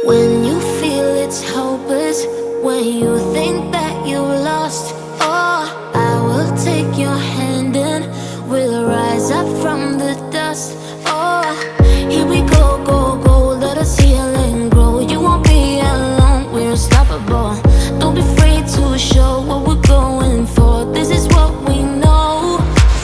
When you feel it's hopeless, when you think that you lost, oh, I will take your hand and we'll rise up from the dust. Oh, here we go, go, go, let us heal and grow. You won't be alone, we're unstoppable. Don't be afraid to show what we're going for. This is what we know.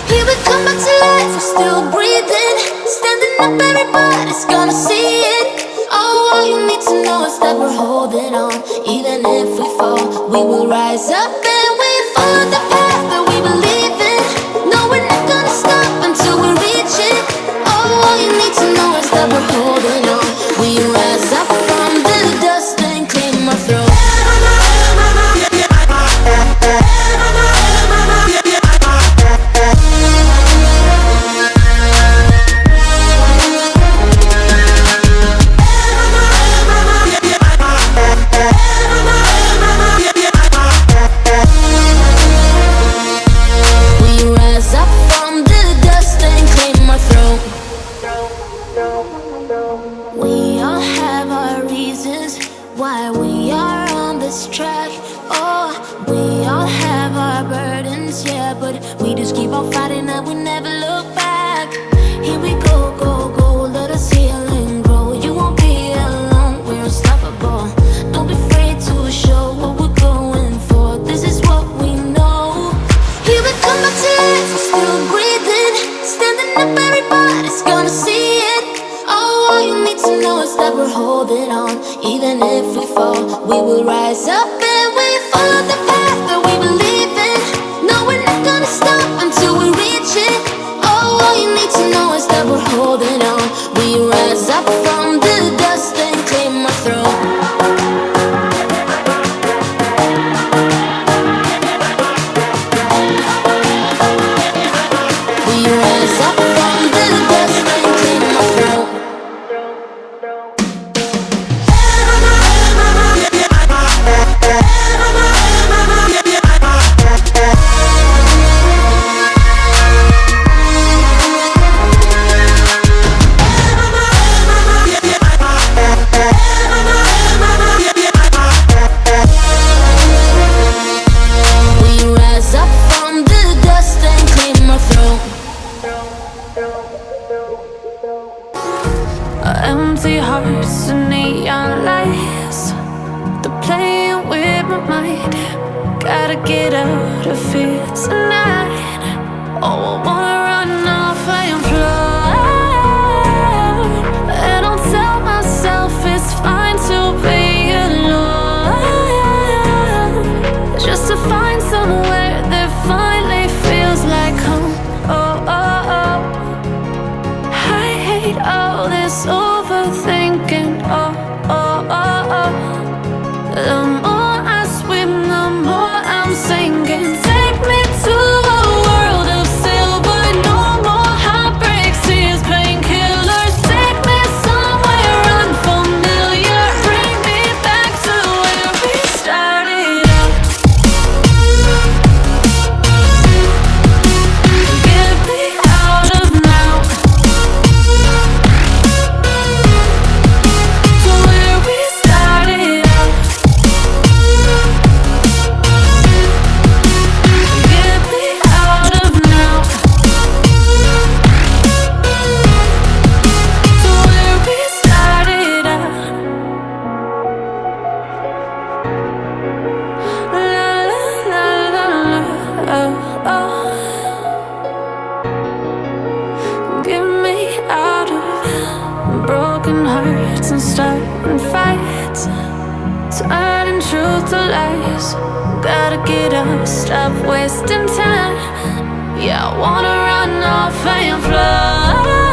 Here we come back to life, we're still breathing. Standing up, everybody's gonna see it. Oh, all you need to know is that we're holding on. Even if we fall, we will rise up and we follow the path that we believe in. No, we're not gonna stop until we reach it. Oh, all you need to know is that we're holding on. We rise up from the dust and claim our throne. We all have our reasons why we are on this track. Oh, we all have our burdens, yeah, but we just keep on fighting and we never look back. Here we go, go, go, let us heal and grow. You won't be alone, we're unstoppable. Don't be afraid to show what we're going for. This is what we know. Here we come back to life, we're still breathing. Standing up, everybody's gonna see it. Oh, all you need to know is that we're holding on. Even if we fall, we will rise up and we follow the path that we believe in. No, we're not gonna stop until we reach it. Oh, all you need to know is that we're holding on. We rise up from the dust and claim our throne. We rise up from the dust and claim our throne. Empty hearts and neon lights, they're playing with my mind. Gotta get out of here tonight. Oh, I wanna run off and fly. And I'll tell myself it's fine to be alone, just to find somewhere that finally feels like home. Oh, oh, oh, I hate all this overthinking. Oh, oh, oh, oh. The more I swim, the more I'm sinking. Take me to a world of silver. No more heartbreaks, tears, painkillers. Take me somewhere unfamiliar. Bring me back to where we started out. Get me out of now, to where we started out. Get me out of now, to where we started out. La la la la la, oh, oh. Get me out of broken hearts and starting fights, turning truth to lies. Gotta get up, stop wasting time. Yeah, I wanna run off and fly.